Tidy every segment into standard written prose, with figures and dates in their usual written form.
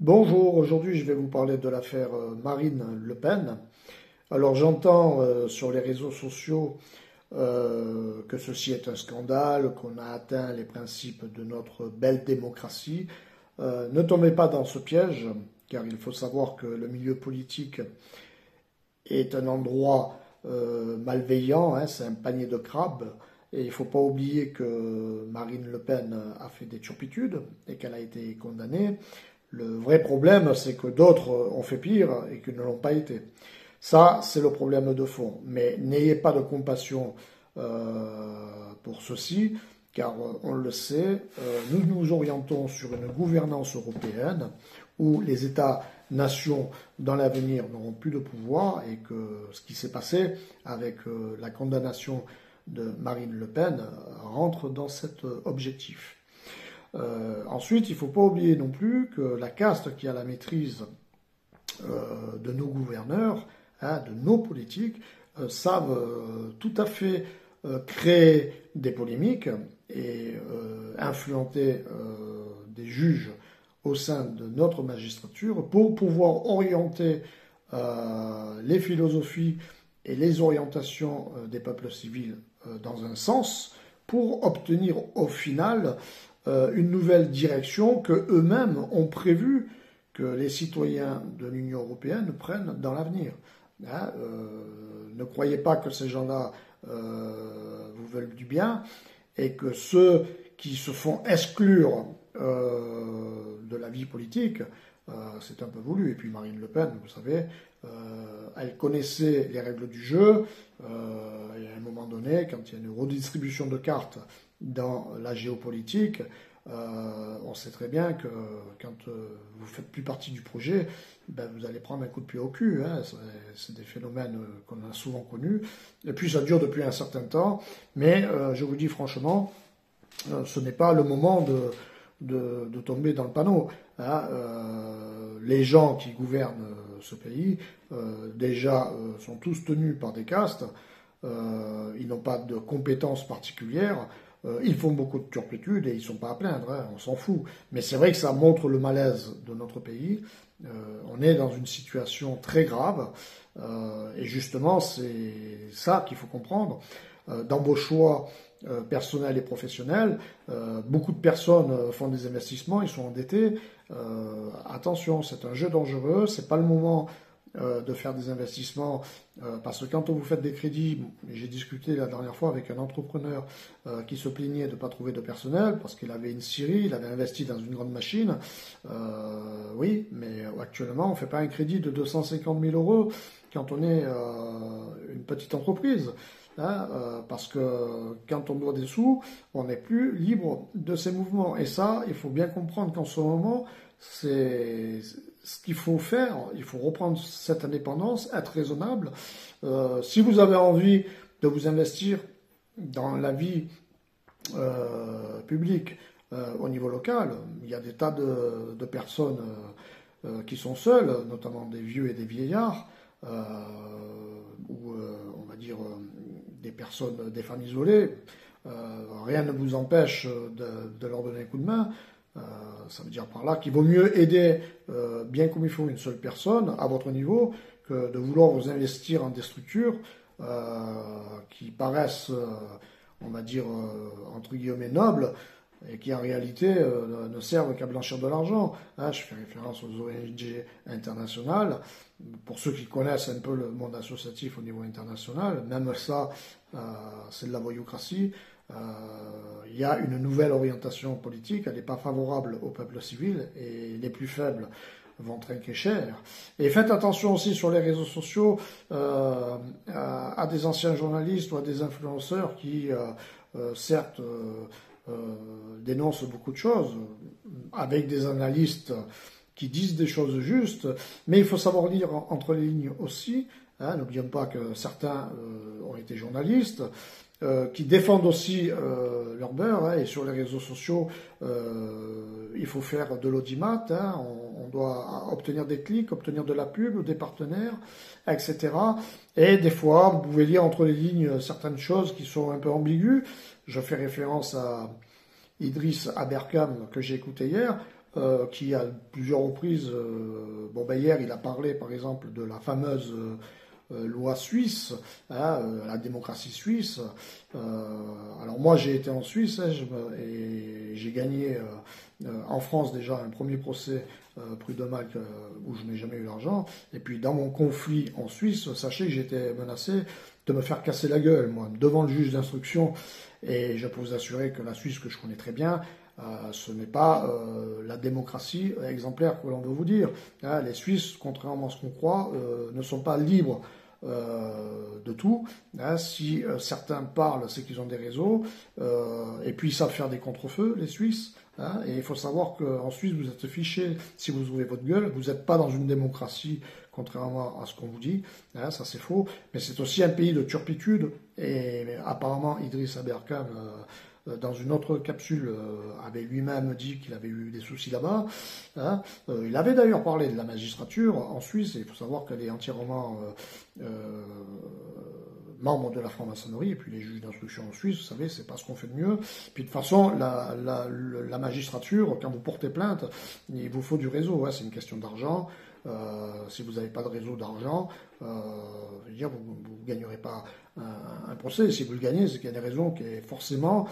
Bonjour, aujourd'hui je vais vous parler de l'affaire Marine Le Pen. Alors j'entends sur les réseaux sociaux que ceci est un scandale, qu'on a atteint les principes de notre belle démocratie. Ne tombez pas dans ce piège, car il faut savoir que le milieu politique est un endroit malveillant, hein, c'est un panier de crabes. Et il ne faut pas oublier que Marine Le Pen a fait des turpitudes et qu'elle a été condamnée. Le vrai problème, c'est que d'autres ont fait pire et qu'ils ne l'ont pas été. Ça, c'est le problème de fond. Mais n'ayez pas de compassion pour ceci, car on le sait, nous nous orientons sur une gouvernance européenne où les États-nations dans l'avenir n'auront plus de pouvoir et que ce qui s'est passé avec la condamnation de Marine Le Pen rentre dans cet objectif. Ensuite, il ne faut pas oublier non plus que la caste qui a la maîtrise de nos gouverneurs, hein, de nos politiques, savent tout à fait créer des polémiques et influenter des juges au sein de notre magistrature pour pouvoir orienter les philosophies et les orientations des peuples civils dans un sens pour obtenir au final une nouvelle direction que eux-mêmes ont prévu que les citoyens de l'Union européenne prennent dans l'avenir. Hein, ne croyez pas que ces gens-là vous veulent du bien et que ceux qui se font exclure de la vie politique, c'est un peu voulu. Et puis Marine Le Pen, vous savez, elle connaissait les règles du jeu. Et à un moment donné, quand il y a une redistribution de cartes dans la géopolitique, on sait très bien que quand vous ne faites plus partie du projet, ben vous allez prendre un coup de pied au cul. Hein. C'est des phénomènes qu'on a souvent connus. Et puis ça dure depuis un certain temps. Mais je vous dis franchement, ce n'est pas le moment de tomber dans le panneau. Hein. Les gens qui gouvernent ce pays, déjà, sont tous tenus par des castes. Ils n'ont pas de compétences particulières. Ils font beaucoup de turpitudes et ils ne sont pas à plaindre, hein, on s'en fout. Mais c'est vrai que ça montre le malaise de notre pays. On est dans une situation très grave. Et justement, c'est ça qu'il faut comprendre. Dans vos choix personnels et professionnels, beaucoup de personnes font des investissements, ils sont endettés. Attention, c'est un jeu dangereux, c'est pas le moment de faire des investissements, parce que quand vous faites des crédits, j'ai discuté la dernière fois avec un entrepreneur qui se plaignait de ne pas trouver de personnel, parce qu'il avait une scierie, il avait investi dans une grande machine, oui, mais actuellement on ne fait pas un crédit de 250 000 euros quand on est une petite entreprise. Hein, parce que quand on doit des sous, on n'est plus libre de ces mouvements. Et ça, il faut bien comprendre qu'en ce moment, c'est ce qu'il faut faire. Il faut reprendre cette indépendance, être raisonnable. Si vous avez envie de vous investir dans la vie publique au niveau local, il y a des tas de personnes qui sont seules, notamment des vieux et des vieillards, ou on va dire des personnes, des femmes isolées, rien ne vous empêche de leur donner un coup de main. Ça veut dire par là qu'il vaut mieux aider bien comme il faut une seule personne à votre niveau que de vouloir vous investir en des structures qui paraissent, on va dire, entre guillemets nobles, et qui en réalité ne servent qu'à blanchir de l'argent. Hein, je fais référence aux ONG internationales. Pour ceux qui connaissent un peu le monde associatif au niveau international, même ça, c'est de la voyoucratie. Il y a une nouvelle orientation politique, elle n'est pas favorable au peuple civil, et les plus faibles vont trinquer cher. Et faites attention aussi sur les réseaux sociaux à des anciens journalistes ou à des influenceurs qui, certes, dénoncent beaucoup de choses, avec des analystes qui disent des choses justes, mais il faut savoir lire entre les lignes aussi. Hein, n'oublions pas que certains ont été journalistes, qui défendent aussi leur beurre, hein, et sur les réseaux sociaux, il faut faire de l'audimat, hein, on doit obtenir des clics, obtenir de la pub, des partenaires, etc. Et des fois, vous pouvez lire entre les lignes certaines choses qui sont un peu ambiguës. Je fais référence à Idriss Aberkane que j'ai écouté hier. qui à plusieurs reprises, hier il a parlé par exemple de la fameuse loi suisse, hein, la démocratie suisse. Alors moi j'ai été en Suisse, hein, et j'ai gagné en France déjà un premier procès prud'homal où je n'ai jamais eu l'argent. Et puis dans mon conflit en Suisse, sachez que j'étais menacé de me faire casser la gueule, moi, devant le juge d'instruction. Et je peux vous assurer que la Suisse, que je connais très bien, ce n'est pas la démocratie exemplaire que l'on veut vous dire. Hein, les Suisses, contrairement à ce qu'on croit, ne sont pas libres de tout. Hein, si certains parlent, c'est qu'ils ont des réseaux, et puis ils savent faire des contre-feux, les Suisses. Hein, et il faut savoir qu'en Suisse, vous êtes fichés si vous ouvrez votre gueule. Vous n'êtes pas dans une démocratie, contrairement à ce qu'on vous dit. Hein, ça, c'est faux. Mais c'est aussi un pays de turpitude. Et apparemment, Idriss Aberkan, dans une autre capsule, avait lui-même dit qu'il avait eu des soucis là-bas. Hein. Il avait d'ailleurs parlé de la magistrature en Suisse, et il faut savoir qu'elle est entièrement membre de la franc-maçonnerie, et puis les juges d'instruction en Suisse, vous savez, c'est pas ce qu'on fait de mieux. Puis de toute façon, la magistrature, quand vous portez plainte, il vous faut du réseau, hein, c'est une question d'argent. Si vous n'avez pas de réseau d'argent, je veux dire, vous ne gagnerez pas un procès. Si vous le gagnez, c'est qu'il y a des raisons qui est forcément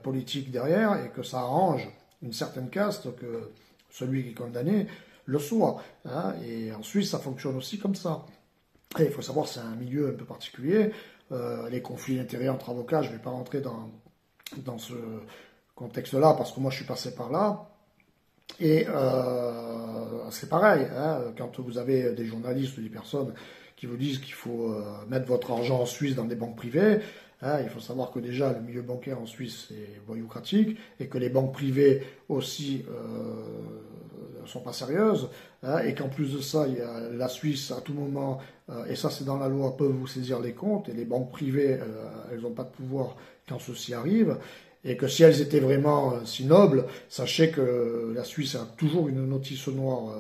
politique derrière et que ça arrange une certaine caste que celui qui est condamné le soit. Hein, et en Suisse, ça fonctionne aussi comme ça. Et il faut savoir, c'est un milieu un peu particulier. Les conflits d'intérêts entre avocats, je ne vais pas rentrer dans ce contexte-là parce que moi je suis passé par là. Et c'est pareil, hein, quand vous avez des journalistes ou des personnes qui vous disent qu'il faut mettre votre argent en Suisse dans des banques privées, hein, il faut savoir que déjà le milieu bancaire en Suisse est voyoucratique et que les banques privées aussi sont pas sérieuses, hein, et qu'en plus de ça, il y a la Suisse à tout moment, et ça c'est dans la loi, peuvent vous saisir les comptes, et les banques privées, elles n'ont pas de pouvoir quand ceci arrive. Et que si elles étaient vraiment si nobles, sachez que la Suisse a toujours une notice noire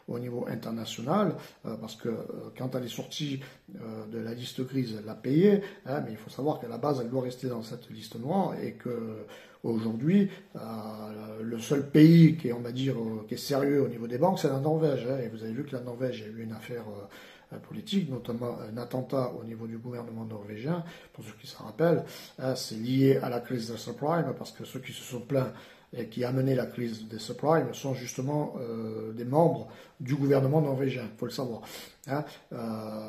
au niveau international, parce que quand elle est sortie de la liste grise, elle l'a payée, hein, mais il faut savoir qu'à la base, elle doit rester dans cette liste noire, et que aujourd'hui, le seul pays qui est, on va dire, qui est sérieux au niveau des banques, c'est la Norvège. Hein, et vous avez vu que la Norvège a eu une affaire politique, notamment un attentat au niveau du gouvernement norvégien, pour ceux qui se rappellent, hein, c'est lié à la crise des subprimes, parce que ceux qui se sont plaints et qui a mené la crise des subprimes sont justement des membres du gouvernement norvégien, il faut le savoir. Hein.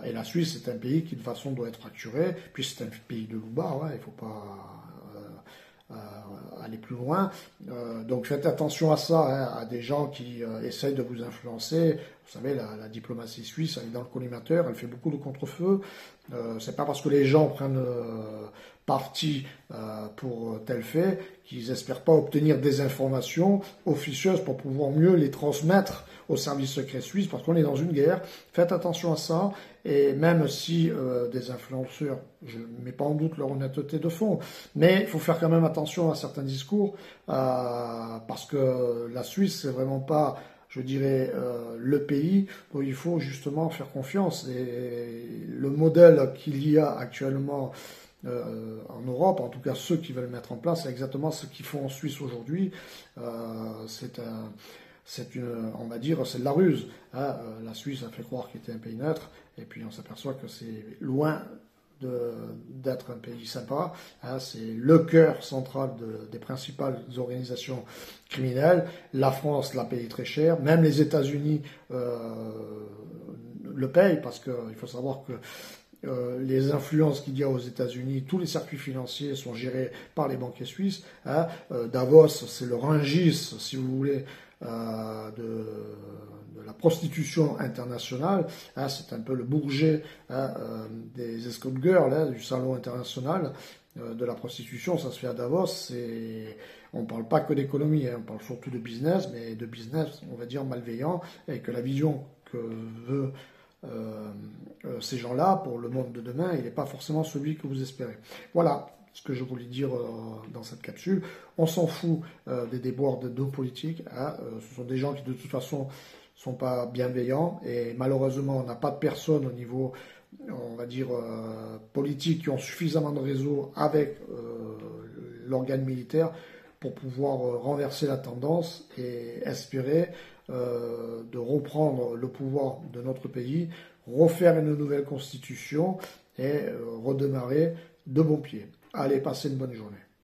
Et la Suisse, c'est un pays qui de toute façon doit être fracturé, puis c'est un pays de loupards, hein, il ne faut pas aller plus loin. Donc faites attention à ça, hein, à des gens qui essayent de vous influencer. Vous savez, la diplomatie suisse, elle est dans le collimateur, elle fait beaucoup de contre-feu. C'est pas parce que les gens prennent parti pour tel fait qu'ils espèrent pas obtenir des informations officieuses pour pouvoir mieux les transmettre au service secret suisse, parce qu'on est dans une guerre. Faites attention à ça, et même si des influenceurs, je ne mets pas en doute leur honnêteté de fond, mais il faut faire quand même attention à certains discours, parce que la Suisse, c'est vraiment pas, je dirais, le pays où il faut justement faire confiance. Et le modèle qu'il y a actuellement en Europe, en tout cas ceux qui veulent mettre en place, c'est exactement ce qu'ils font en Suisse aujourd'hui. On va dire, c'est de la ruse. Hein. La Suisse a fait croire qu'il était un pays neutre, et puis on s'aperçoit que c'est loin d'être un pays sympa. Hein. C'est le cœur central des principales organisations criminelles. La France la paye très cher, même les États-Unis le payent, parce qu'il faut savoir que les influences qu'il y a aux États-Unis, tous les circuits financiers sont gérés par les banquiers suisses. Hein. Davos, c'est le Rungis, si vous voulez, de la prostitution internationale. Hein. C'est un peu le Bourget, hein, des escort girls, hein, du salon international de la prostitution. Ça se fait à Davos. On ne parle pas que d'économie, hein, on parle surtout de business, mais de business, on va dire, malveillant, et que la vision que veut ces gens-là, pour le monde de demain, il n'est pas forcément celui que vous espérez. Voilà ce que je voulais dire dans cette capsule. On s'en fout des déboires de nos politiques. Hein. Ce sont des gens qui, de toute façon, sont pas bienveillants. Et malheureusement, on n'a pas de personnes au niveau, on va dire, politique, qui ont suffisamment de réseau avec l'organe militaire pour pouvoir renverser la tendance et espérer de reprendre le pouvoir de notre pays, refaire une nouvelle constitution et redémarrer de bon pied. Allez, passez une bonne journée.